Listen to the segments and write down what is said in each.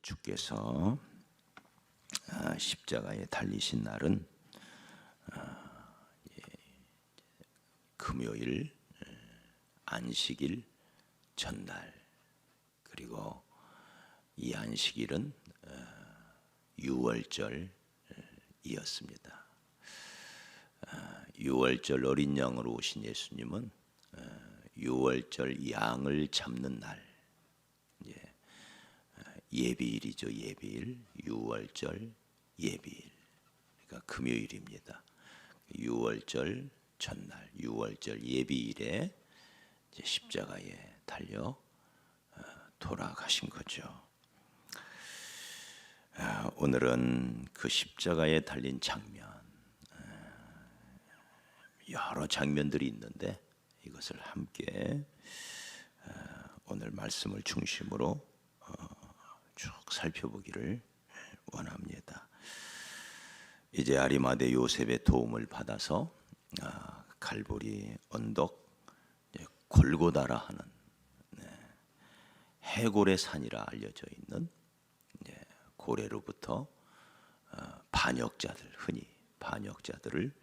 주께서 십자가에 달리신 날은 금요일, 안식일 전날, 그리고 이 안식일은 유월절이었습니다. 유월절 어린 양으로 오신 예수님은 유월절 양을 잡는 날, 예비일이죠. 예비일, 유월절 예비일, 그러니까 금요일입니다. 유월절 전날, 유월절 예비일에 이제 십자가에 달려 돌아가신 거죠. 오늘은 그 십자가에 달린 장면, 여러 장면들이 있는데 이것을 함께 오늘 말씀을 중심으로 쭉 살펴보기를 원합니다. 이제 아리마대 요셉의 도움을 받아서 갈보리 언덕 골고다라 하는 해골의 산이라 알려져 있는 고래로부터 반역자들, 흔히 반역자들을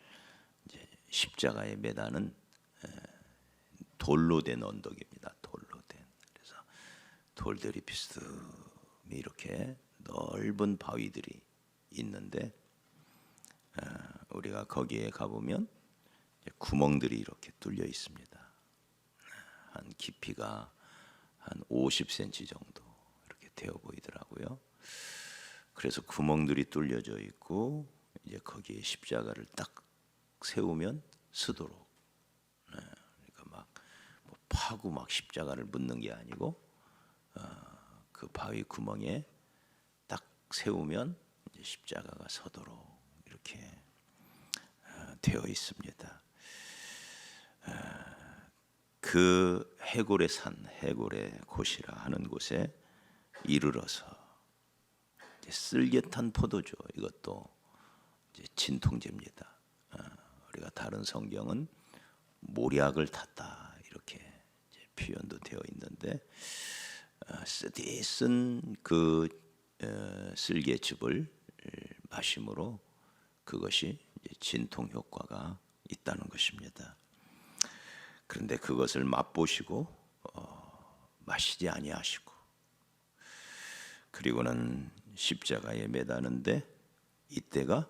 이제 십자가에 매다는 돌로 된 언덕입니다. 돌로 된. 그래서 돌들이 비스듬히 이렇게 넓은 바위들이 있는데 우리가 거기에 가보면 구멍들이 이렇게 뚫려 있습니다. 한 깊이가 한 50cm 정도 이렇게 되어 보이더라고요. 그래서 구멍들이 뚫려져 있고 이제 거기에 십자가를 딱 세우면 서도록, 그러니까 막 파고 막 십자가를 묻는 게 아니고 그 바위 구멍에 딱 세우면 이제 십자가가 서도록 이렇게 되어 있습니다. 그 해골의 산, 해골의 곳이라 하는 곳에 이르러서 쓸개탄 포도주, 이것도 이제 진통제입니다. 우리가 다른 성경은 모략을 탔다 이렇게 이제 표현도 되어 있는데 쓰디쓴 그 쓸개즙을 마심으로 그것이 이제 진통 효과가 있다는 것입니다. 그런데 그것을 맛보시고 마시지 아니하시고, 그리고는 십자가에 매다는데 이때가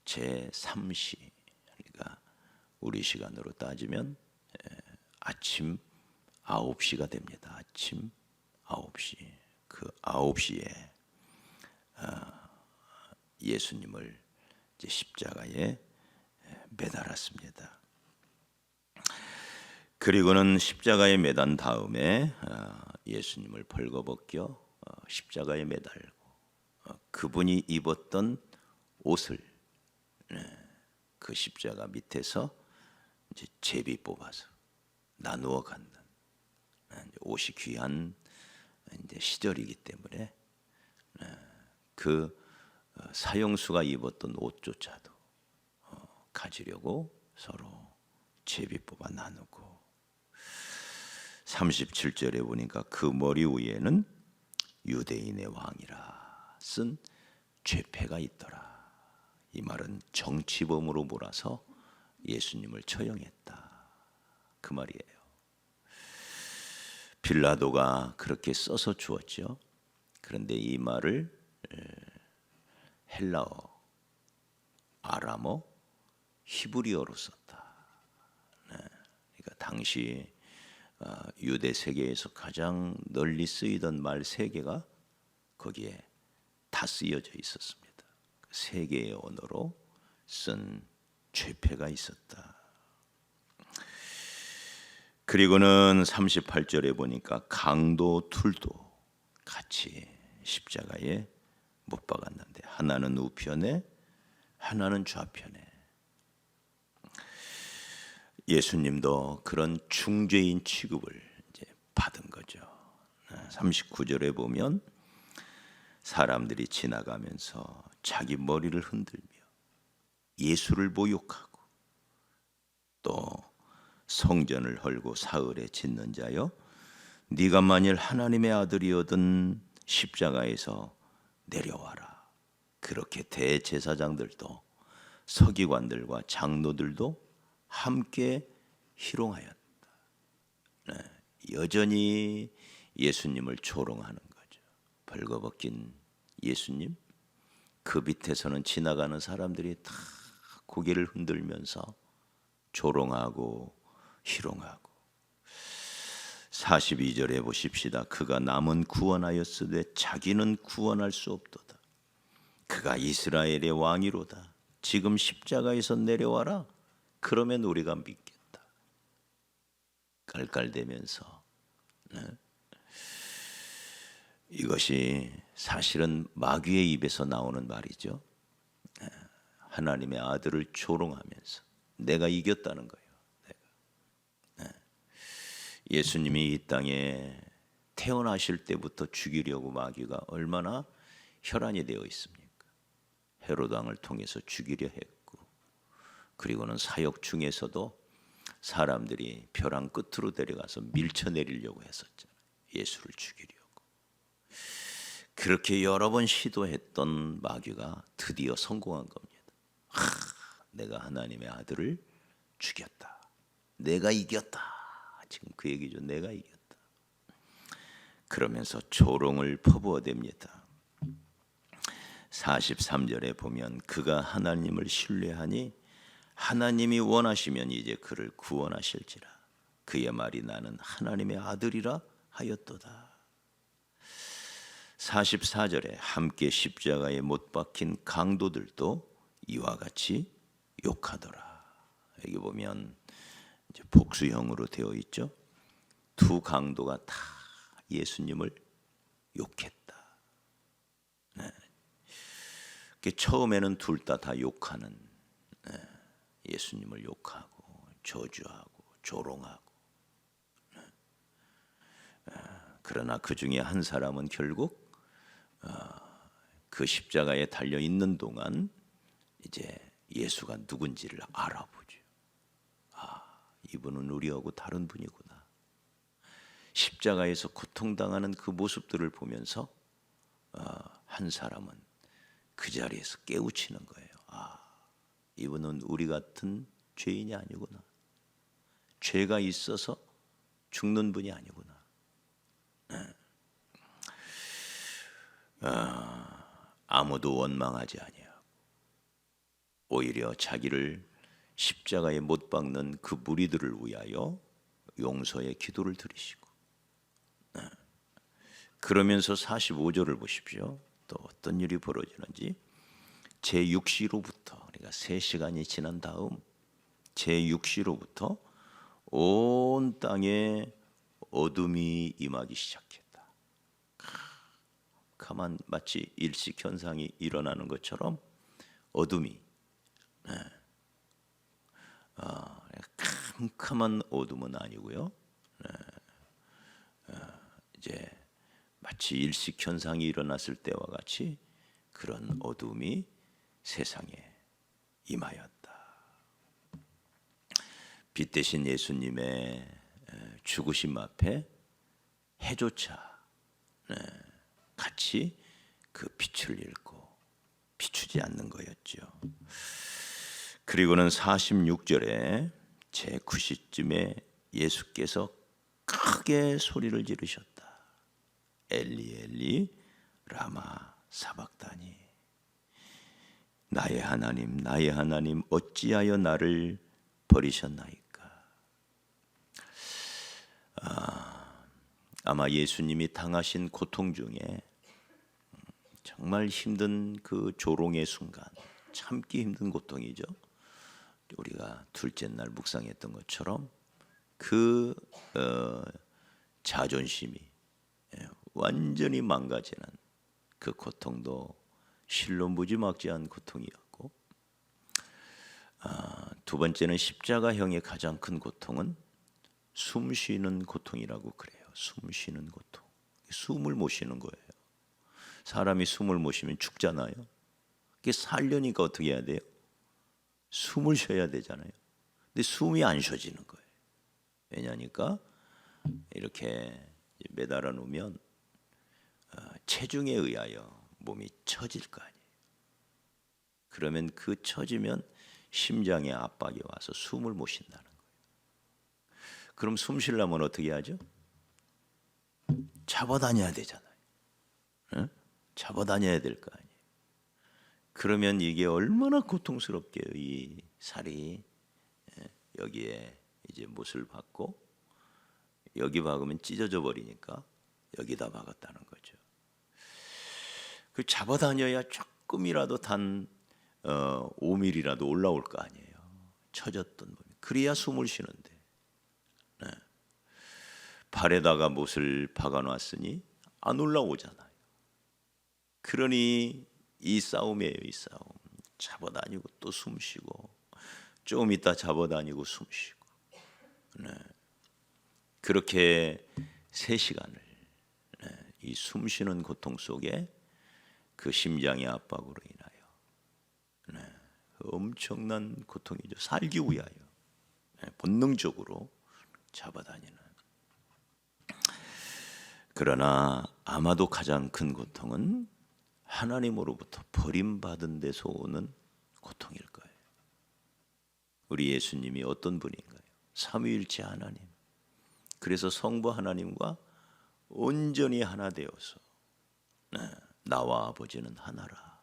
제3시, 그러니까 우리 시간으로 따지면 아침 9시가 됩니다. 아침 9시. 그 9시에 예수님을 이제 십자가에 매달았습니다. 그리고는 십자가에 매단 다음에 예수님을 벌거벗겨 십자가에 매달고 그분이 입었던 옷을 그 십자가 밑에서 이제 제비 뽑아서 나누어 갖는, 옷이 귀한 이제 시절이기 때문에 그 사형수가 입었던 옷조차도 가지려고 서로 제비 뽑아 나누고, 37절에 보니까 그 머리 위에는 유대인의 왕이라 쓴 죄패가 있더라. 이 말은 정치범으로 몰아서 예수님을 처형했다 그 말이에요. 빌라도가 그렇게 써서 주었죠. 그런데 이 말을 헬라어, 아람어, 히브리어로 썼다. 그러니까 당시 유대 세계에서 가장 널리 쓰이던 말 세 개가 거기에 다 쓰여져 있었습니다. 세 개의 언어로 쓴 죄패가 있었다. 그리고는 38절에 보니까 강도 둘도 같이 십자가에 못 박았는데 하나는 우편에 하나는 좌편에. 예수님도 그런 중죄인 취급을 이제 받은 거죠. 39절에 보면 사람들이 지나가면서 자기 머리를 흔들며 예수를 모욕하고 또 성전을 헐고 사흘에 짓는 자여, 네가 만일 하나님의 아들이거든 십자가에서 내려와라. 그렇게 대제사장들도 서기관들과 장로들도 함께 희롱하였다. 네, 여전히 예수님을 조롱하는 거죠. 벌거벗긴 예수님, 그 밑에서는 지나가는 사람들이 다 고개를 흔들면서 조롱하고 희롱하고. 42절에 보십시다. 그가 남은 구원하였으되 자기는 구원할 수 없도다. 그가 이스라엘의 왕이로다. 지금 십자가에서 내려와라. 그러면 우리가 믿겠다. 깔깔대면서. 네. 이것이 사실은 마귀의 입에서 나오는 말이죠. 하나님의 아들을 조롱하면서 내가 이겼다는 거예요. 예수님이 이 땅에 태어나실 때부터 죽이려고 마귀가 얼마나 혈안이 되어 있습니까? 헤롯 왕을 통해서 죽이려 했고, 그리고는 사역 중에서도 사람들이 벼랑 끝으로 데려가서 밀쳐내리려고 했었잖아요. 예수를 죽이려고. 그렇게 여러 번 시도했던 마귀가 드디어 성공한 겁니다. 내가 하나님의 아들을 죽였다. 내가 이겼다. 지금 그 얘기죠. 내가 이겼다. 그러면서 조롱을 퍼부어댑니다. 43절에 보면 그가 하나님을 신뢰하니 하나님이 원하시면 이제 그를 구원하실지라. 그의 말이 나는 하나님의 아들이라 하였도다. 44절에 함께 십자가에 못 박힌 강도들도 이와 같이 욕하더라. 여기 보면 이제 복수형으로 되어 있죠. 두 강도가 다 예수님을 욕했다. 네. 처음에는 둘 다 욕하는, 예수님을 욕하고 저주하고 조롱하고. 그러나 그 중에 한 사람은 결국 그 십자가에 달려 있는 동안 이제 예수가 누군지를 알아보죠. 이분은 우리하고 다른 분이구나. 십자가에서 고통당하는 그 모습들을 보면서 한 사람은 그 자리에서 깨우치는 거예요. 이분은 우리 같은 죄인이 아니구나. 죄가 있어서 죽는 분이 아니구나. 아무도 원망하지 아니하고 오히려 자기를 십자가에 못 박는 그 무리들을 위하여 용서의 기도를 드리시고, 그러면서 45절을 보십시오. 또 어떤 일이 벌어지는지. 제6시로부터, 그러니까 3시간이 지난 다음 제6시로부터 온 땅에 어둠이 임하기 시작했다. 가만 마치 일식 현상이 일어나는 것처럼 어둠이, 캄캄한 어둠은 아니고요. 이제 마치 일식 현상이 일어났을 때와 같이 그런 어둠이 세상에 임하였다. 빛 대신 예수님의 죽으심 앞에 해조차 같이 그 빛을 잃고 비추지 않는 거였죠. 그리고는 46절에 제9시쯤에 예수께서 크게 소리를 지르셨다. 엘리 엘리 라마 사박다니. 나의 하나님 어찌하여 나를 버리셨나이까. 아마 예수님이 당하신 고통 중에 정말 힘든 그 조롱의 순간, 참기 힘든 고통이죠. 우리가 둘째 날 묵상했던 것처럼 그 자존심이 완전히 망가지는 그 고통도 실로 무지막지한 고통이었고, 두 번째는 십자가형의 가장 큰 고통은 숨 쉬는 고통이라고 그래요. 숨 쉬는 고통. 숨을 못 쉬는 거예요. 사람이 숨을 못 쉬면 죽잖아요. 그게 살려니까 어떻게 해야 돼요? 숨을 쉬어야 되잖아요. 근데 숨이 안 쉬어지는 거예요. 왜냐니까 이렇게 매달아 놓으면 체중에 의하여 몸이 처질 거 아니에요. 그러면 그 처지면 심장에 압박이 와서 숨을 못 쉰다는 거예요. 그럼 숨 쉬려면 어떻게 하죠? 잡아다녀야 되잖아요. 응? 잡아다녀야 될 거 아니에요. 그러면 이게 얼마나 고통스럽게요. 이 살이 여기에 이제 못을 박고 여기 박으면 찢어져 버리니까 여기다 박았다는 거죠. 그 잡아다녀야 조금이라도 단 5mm라도 올라올 거 아니에요. 처졌던 몸이. 그래야 숨을 쉬는데 네. 발에다가 못을 박아놨으니 안 올라오잖아요. 그러니 이 싸움이에요. 이 싸움. 잡아다니고 또 숨쉬고 좀 있다 잡아다니고 숨쉬고 네. 그렇게 3시간을 이 숨쉬는 고통 속에 그 심장의 압박으로 인하여 엄청난 고통이죠. 살기 위하여 본능적으로 잡아다니는. 그러나 아마도 가장 큰 고통은 하나님으로부터 버림받은 데서 오는 고통일 거예요. 우리 예수님이 어떤 분인가요? 삼위일체 하나님. 그래서 성부 하나님과 온전히 하나 되어서 나와 아버지는 하나라.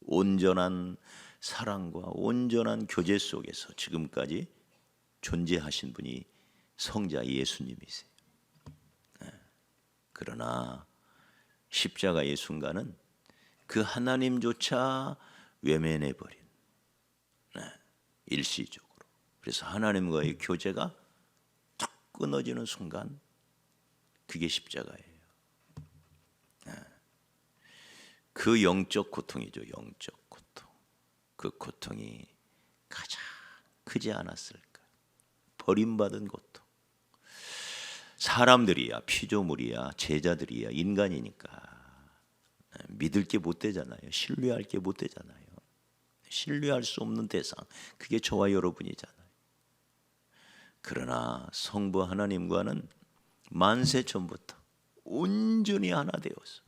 온전한 사랑과 온전한 교제 속에서 지금까지 존재하신 분이 성자 예수님이세요. 그러나 십자가의 순간은 그 하나님조차 외면해버린 일시적으로. 그래서 하나님과의 교제가 탁 끊어지는 순간 그게 십자가예요. 그 영적 고통이죠. 영적 고통. 그 고통이 가장 크지 않았을까. 버림받은 고통. 사람들이야 피조물이야 제자들이야 인간이니까 믿을 게 못 되잖아요. 신뢰할 게 못 되잖아요. 신뢰할 수 없는 대상, 그게 저와 여러분이잖아요. 그러나 성부 하나님과는 만세 전부터 온전히 하나 되어서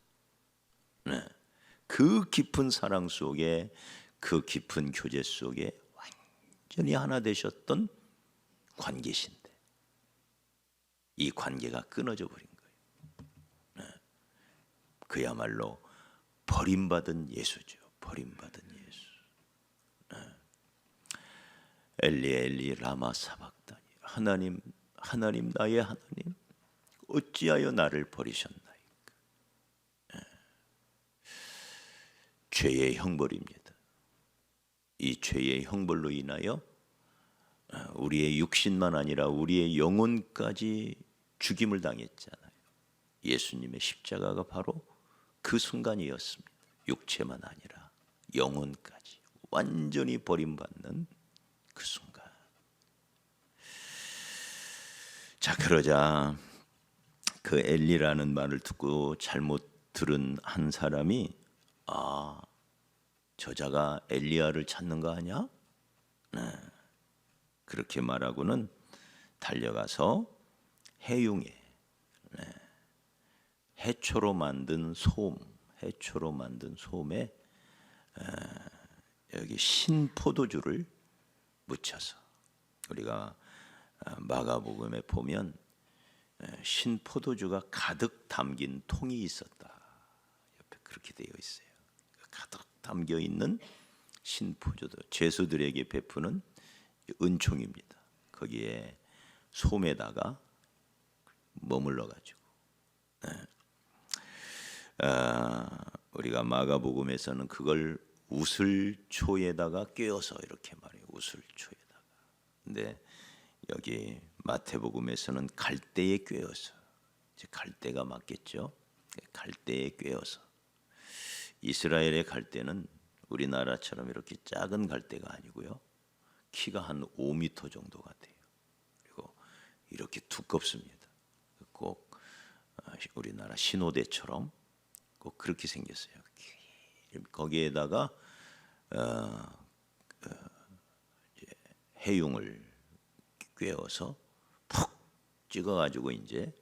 그 깊은 사랑 속에 그 깊은 교제 속에 완전히 하나 되셨던 관계신데 이 관계가 끊어져 버린 거예요. 그야말로 버림받은 예수죠. 버림받은 예수. 엘리 엘리 라마 사박다니. 하나님 하나님 나의 하나님 어찌하여 나를 버리셨나이까. 죄의 형벌입니다. 이 죄의 형벌로 인하여 우리의 육신만 아니라 우리의 영혼까지 죽임을 당했잖아요. 예수님의 십자가가 바로 그 순간이었습니다. 육체만 아니라 영혼까지 완전히 버림받는 그 순간. 자, 그러자 그 엘리라는 말을 듣고 잘못 들은 한 사람이 저자가 엘리야를 찾는 거 아니야? 그렇게 말하고는 달려가서 해융에 해초로 만든 솜에 여기 신포도주를 묻혀서, 우리가 마가복음에 보면 신포도주가 가득 담긴 통이 있었다. 옆에 그렇게 되어 있어요. 가득 담겨 있는 신포도주, 죄수들에게 베푸는 은총입니다. 거기에 솜에다가 머물러 가지고 우리가 마가복음에서는 그걸 우슬초에다가 꿰어서 이렇게 말해요. 우슬초에다가. 근데 여기 마태복음에서는 갈대에 꿰어서, 이제 갈대가 맞겠죠. 갈대에 꿰어서. 이스라엘의 갈대는 우리나라처럼 이렇게 작은 갈대가 아니고요. 키가 한 5m 정도가 돼요. 그리고 이렇게 두껍습니다. 꼭 우리나라 신호대처럼 꼭 그렇게 생겼어요. 거기에다가 해융을 꿰어서 푹 찍어가지고 이제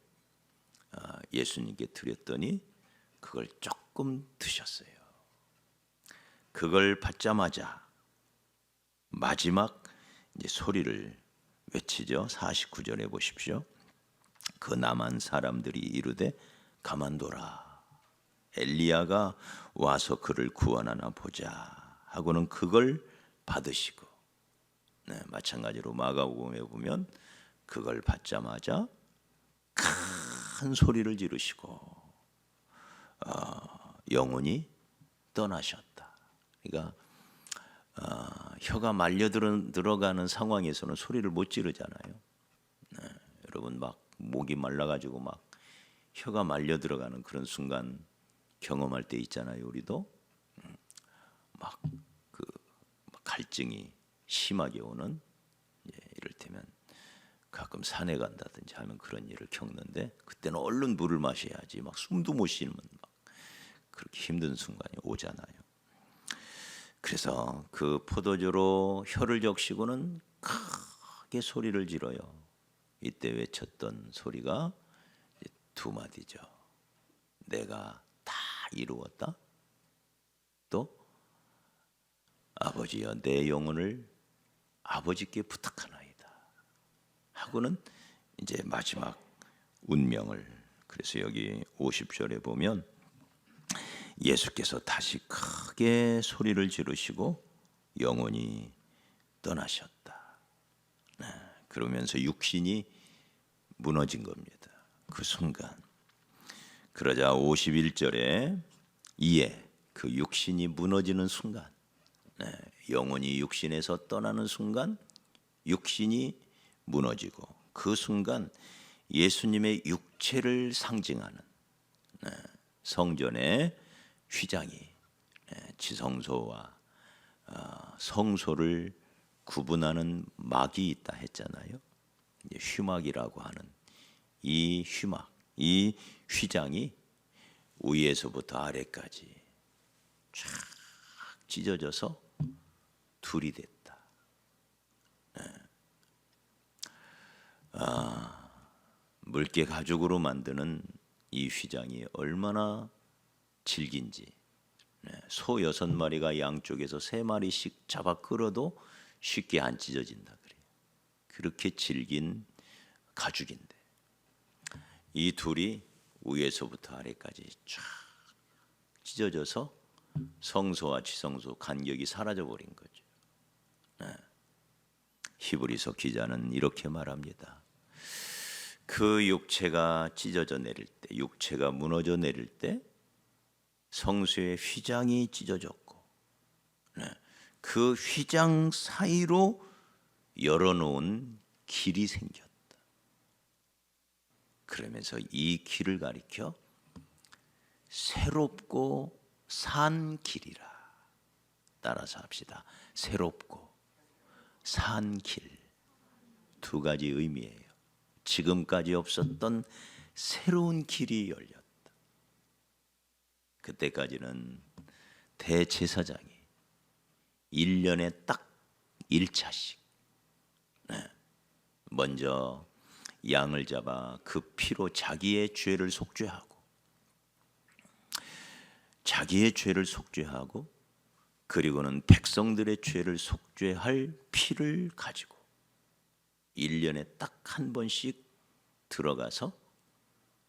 예수님께 드렸더니 그걸 조금 드셨어요. 그걸 받자마자 마지막 이제 소리를 외치죠. 49절에 보십시오. 그 남한 사람들이 이르되 가만둬라, 엘리야가 와서 그를 구원하나 보자 하고는 그걸 받으시고, 마찬가지로 마가복음에 보면 그걸 받자마자 큰 소리를 지르시고 영혼이 떠나셨다. 그러니까 혀가 말려 들어가는 상황에서는 소리를 못 지르잖아요. 여러분 막 목이 말라가지고 막 혀가 말려 들어가는 그런 순간 경험할 때 있잖아요. 우리도 막 그 갈증이 심하게 오는, 이를테면 가끔 산에 간다든지 하면 그런 일을 겪는데, 그때는 얼른 물을 마셔야지 막 숨도 못 쉬면 막 그렇게 힘든 순간이 오잖아요. 그래서 그 포도주로 혀를 적시고는 크게 소리를 지르요. 이때 외쳤던 소리가 두 마디죠. 내가 다 이루었다. 또 아버지여, 내 영혼을 아버지께 부탁하나이다 하고는 이제 마지막 운명을, 그래서 여기 50절에 보면 예수께서 다시 크게 소리를 지르시고 영혼이 떠나셨다. 그러면서 육신이 무너진 겁니다. 그 순간. 그러자 51절에 이에 그 육신이 무너지는 순간, 영혼이 육신에서 떠나는 순간 육신이 무너지고, 그 순간 예수님의 육체를 상징하는 성전의 휘장이, 지성소와 성소를 구분하는 막이 있다 했잖아요. 휘막이라고 하는 이 휘막, 이 휘장이 위에서부터 아래까지 쫙 찢어져서 둘이 됐다. 물개 가죽으로 만드는 이 휘장이 얼마나 질긴지, 소 6마리가 양쪽에서 3마리씩 잡아 끌어도 쉽게 안 찢어진다 그래요. 그렇게 질긴 가죽인데 이 둘이 위에서부터 아래까지 쫙 찢어져서 성소와 지성소 간격이 사라져 버린 거죠. 히브리서 기자는 이렇게 말합니다. 그 육체가 찢어져 내릴 때, 육체가 무너져 내릴 때 성소의 휘장이 찢어졌고, 그 휘장 사이로 열어놓은 길이 생겼다. 그러면서 이 길을 가리켜 새롭고 산 길이라. 따라서 합시다. 새롭고 산 길. 두 가지 의미예요. 지금까지 없었던 새로운 길이 열렸다. 그때까지는 대제사장이 1년에 딱 1차씩 먼저 양을 잡아 그 피로 자기의 죄를 속죄하고, 그리고는 백성들의 죄를 속죄할 피를 가지고 1년에 딱 한 번씩 들어가서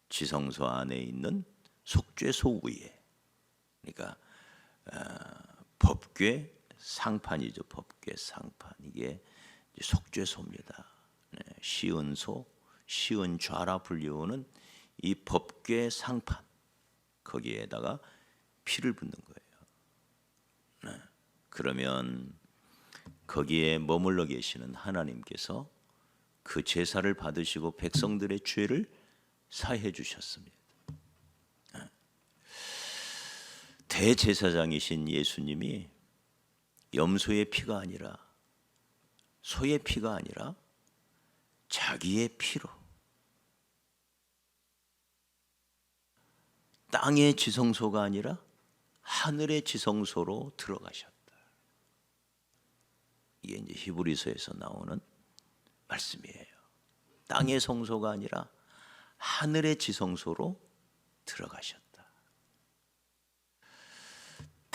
지성소 안에 있는 속죄소 위에, 그러니까 법궤 상판이죠. 법궤 상판, 이게 속죄소입니다. 시은소, 시은좌라 불리우는 이 법궤 상판, 거기에다가 피를 붓는 거예요. 그러면 거기에 머물러 계시는 하나님께서 그 제사를 받으시고 백성들의 죄를 사해 주셨습니다. 대제사장이신 예수님이 염소의 피가 아니라, 소의 피가 아니라 자기의 피로 땅의 지성소가 아니라 하늘의 지성소로 들어가셨다. 이게 이제 히브리서에서 나오는 말씀이에요. 땅의 성소가 아니라 하늘의 지성소로 들어가셨다.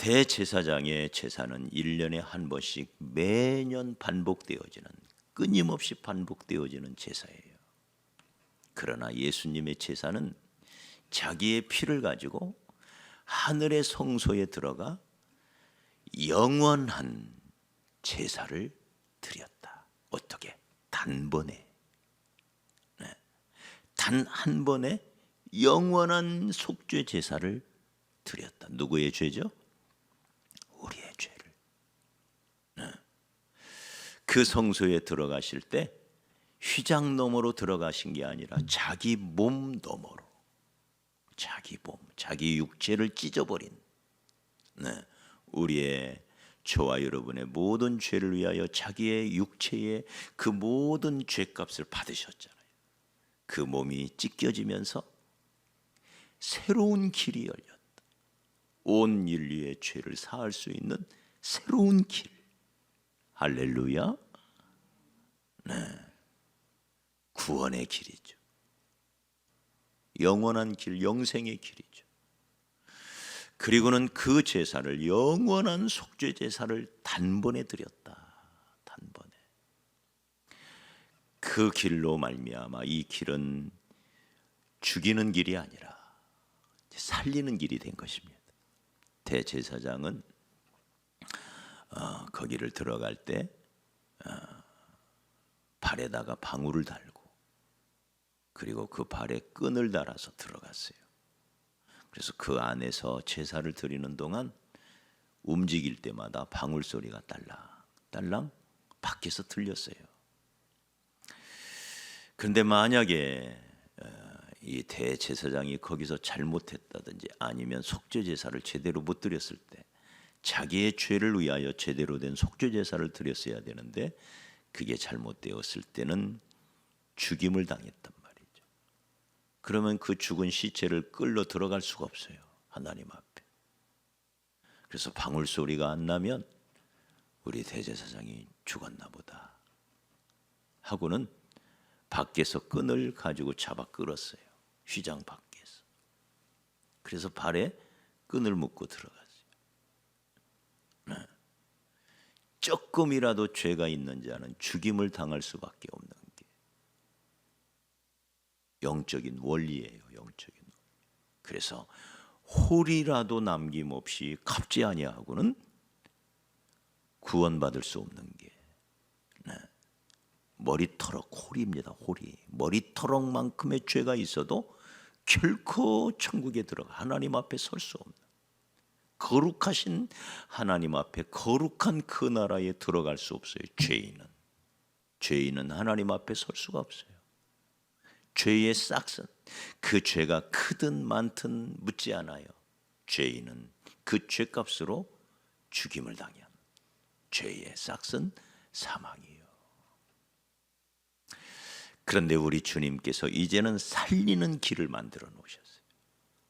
대제사장의 제사는 1년에 한 번씩 매년 반복되어지는, 끊임없이 반복되어지는 제사예요. 그러나 예수님의 제사는 자기의 피를 가지고 하늘의 성소에 들어가 영원한 제사를 드렸다. 어떻게? 단번에, 단 한 번에 영원한 속죄 제사를 드렸다. 누구의 죄죠? 우리의 죄를. 그 성소에 들어가실 때 휘장 너머로 들어가신 게 아니라 자기 몸 너머로, 자기 몸, 자기 육체를 찢어버린, 우리의, 저와 여러분의 모든 죄를 위하여 자기의 육체의 그 모든 죄값을 받으셨잖아요. 그 몸이 찢겨지면서 새로운 길이 열렸다. 온 인류의 죄를 사할 수 있는 새로운 길. 할렐루야. 구원의 길이죠. 영원한 길, 영생의 길이죠. 그리고는 그 제사를, 영원한 속죄 제사를 단번에 드렸다. 단번에. 그 길로 말미암아 이 길은 죽이는 길이 아니라 살리는 길이 된 것입니다. 대제사장은 거기를 들어갈 때 발에다가 방울을 달고, 그리고 그 발에 끈을 달아서 들어갔어요. 그래서 그 안에서 제사를 드리는 동안 움직일 때마다 방울 소리가 딸랑딸랑 밖에서 들렸어요. 그런데 만약에 이 대제사장이 거기서 잘못했다든지 아니면 속죄 제사를 제대로 못 드렸을 때, 자기의 죄를 위하여 제대로 된 속죄 제사를 드렸어야 되는데 그게 잘못되었을 때는 죽임을 당했단 말이죠. 그러면 그 죽은 시체를 끌러 들어갈 수가 없어요, 하나님 앞에. 그래서 방울 소리가 안 나면 우리 대제사장이 죽었나 보다 하고는 밖에서 끈을 가지고 잡아 끌었어요. 휘장 밖에서. 그래서 발에 끈을 묶고 들어갔어요. 조금이라도 죄가 있는 자는 죽임을 당할 수밖에 없는 게 영적인 원리예요. 영적인 원리. 그래서 홀이라도 남김없이 갚지 아니하고는 구원받을 수 없는 게, 머리털럭 홀입니다. 홀이 머리털럭만큼의 죄가 있어도 결코 천국에 들어가 하나님 앞에 설 수 없는, 거룩하신 하나님 앞에, 거룩한 그 나라에 들어갈 수 없어요. 죄인은 하나님 앞에 설 수가 없어요. 죄의 싹은 그 죄가 크든 많든 묻지 않아요. 죄인은 그 죄값으로 죽임을 당해요. 죄의 싹은 사망이에요. 그런데 우리 주님께서 이제는 살리는 길을 만들어 놓으셨어요.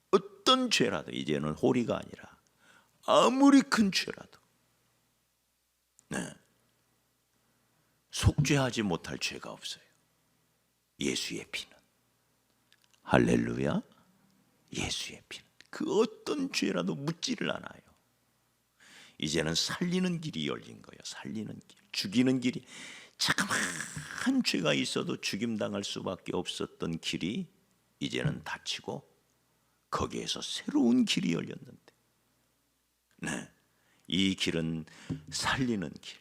어떤 죄라도 이제는 호리가 아니라 아무리 큰 죄라도 속죄하지 못할 죄가 없어요. 예수의 피는. 할렐루야. 예수의 피는 그 어떤 죄라도 묻지를 않아요. 이제는 살리는 길이 열린 거예요. 살리는 길. 죽이는 길이, 자그마한 죄가 있어도 죽임당할 수밖에 없었던 길이 이제는 닫히고 거기에서 새로운 길이 열렸는데, 이 길은 살리는 길,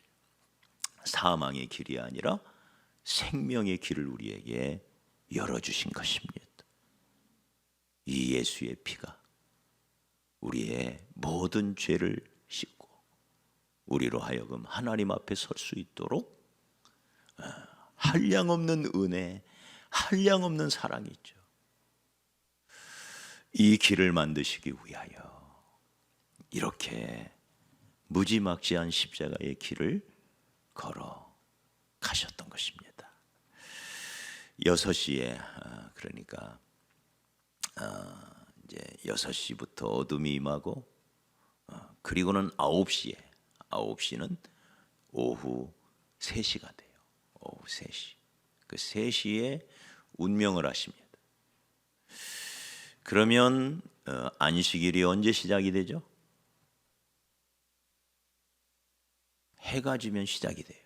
사망의 길이 아니라 생명의 길을 우리에게 열어주신 것입니다. 이 예수의 피가 우리의 모든 죄를 씻고 우리로 하여금 하나님 앞에 설 수 있도록 한량없는 은혜, 한량없는 사랑이 있죠. 이 길을 만드시기 위하여 이렇게 무지막지한 십자가의 길을 걸어 가셨던 것입니다. 6시에 그러니까 이제 6시부터 어둠이 임하고 그리고는 9시는 오후 3시가 돼요. 오후 3시. 그 3시에 운명을 하십니다. 그러면 안식일이 언제 시작이 되죠? 해가 지면 시작이 돼요.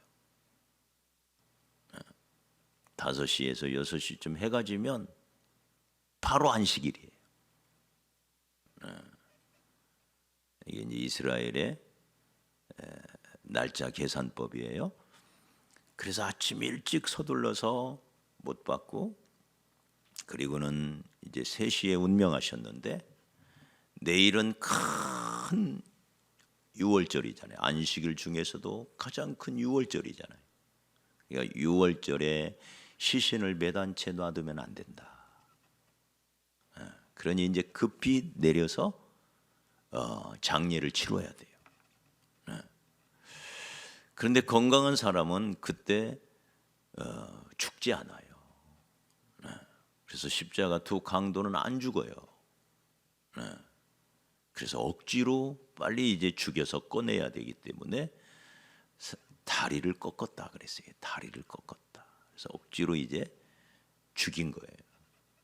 5시에서 6시쯤 해가 지면 바로 안식일이에요. 이게 이제 이스라엘의 날짜 계산법이에요. 그래서 아침 일찍 서둘러서 못 받고, 그리고는 이제 3시에 운명하셨는데 내일은 큰 유월절이잖아요. 안식일 중에서도 가장 큰 유월절이잖아요. 그러니까 유월절에 시신을 매단 채 놔두면 안 된다. 그러니 이제 급히 내려서 장례를 치러야 돼요. 그런데 건강한 사람은 그때 죽지 않아요. 그래서 십자가 두 강도는 안 죽어요. 그래서 억지로 빨리 이제 죽여서 꺼내야 되기 때문에 다리를 꺾었다 그랬어요. 다리를 꺾었다. 그래서 억지로 이제 죽인 거예요.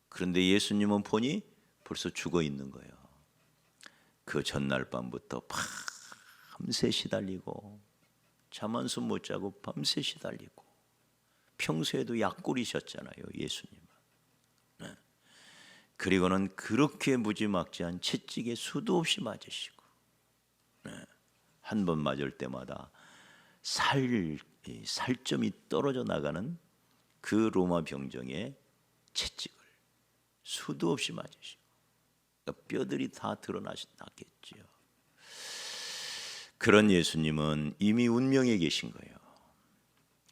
그런데 예수님은 보니 벌써 죽어 있는 거예요. 그 전날 밤부터 밤새 시달리고 잠 한숨 못 자고 밤새 시달리고, 평소에도 약 꾸리셨잖아요, 예수님은. 그리고는 그렇게 무지막지한 채찍에 수도 없이 맞으시고, 한 번 맞을 때마다 살점이 떨어져 나가는 그 로마 병정의 채찍을 수도 없이 맞으시고, 그러니까 뼈들이 다 드러나겠지요. 그런 예수님은 이미 운명에 계신 거예요.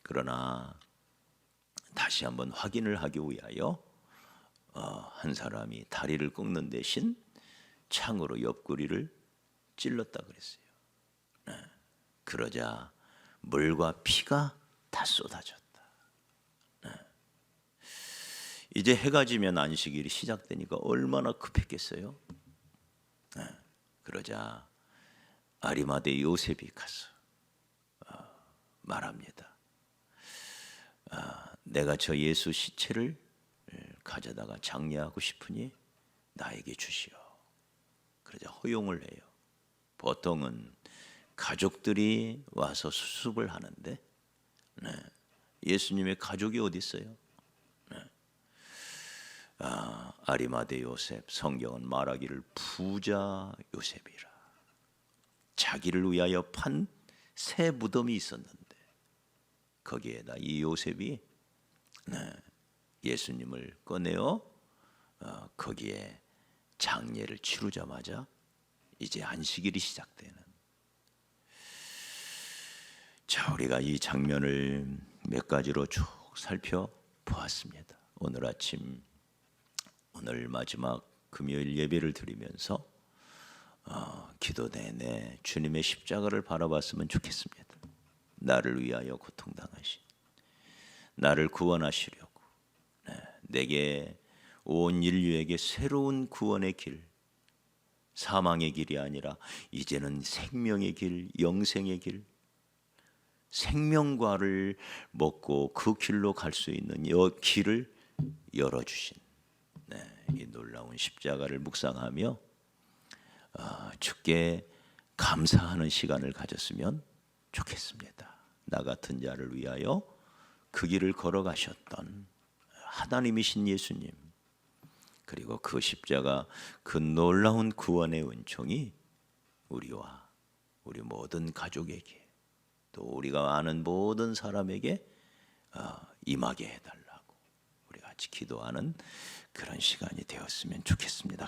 그러나 다시 한번 확인을 하기 위하여 한 사람이 다리를 꺾는 대신 창으로 옆구리를 찔렀다 그랬어요. 그러자 물과 피가 다 쏟아졌다. 이제 해가 지면 안식일이 시작되니까 얼마나 급했겠어요. 그러자 아리마대 요셉이 가서 말합니다. 내가 저 예수 시체를 가져다가 장례하고 싶으니 나에게 주시오. 그러자 허용을 해요. 보통은 가족들이 와서 수습을 하는데 예수님의 가족이 어디 있어요? 아리마대 요셉, 성경은 말하기를 부자 요셉이라. 자기를 위하여 판 새 무덤이 있었는데 거기에다 이 요셉이 예수님을 꺼내어 거기에 장례를 치르자마자 이제 안식일이 시작되는. 자, 우리가 이 장면을 몇 가지로 쭉 살펴보았습니다. 오늘 아침, 오늘 마지막 금요일 예배를 드리면서 기도 내내 주님의 십자가를 바라봤으면 좋겠습니다. 나를 위하여 고통당하신, 나를 구원하시려고 내게 온 인류에게 새로운 구원의 길, 사망의 길이 아니라 이제는 생명의 길, 영생의 길, 생명과를 먹고 그 길로 갈 수 있는 길을 열어주신 이 놀라운 십자가를 묵상하며 주께 감사하는 시간을 가졌으면 좋겠습니다. 나 같은 자를 위하여 그 길을 걸어가셨던 하나님이신 예수님, 그리고 그 십자가, 그 놀라운 구원의 은총이 우리와 우리 모든 가족에게, 또 우리가 아는 모든 사람에게 임하게 해달라고 우리 같이 기도하는 그런 시간이 되었으면 좋겠습니다.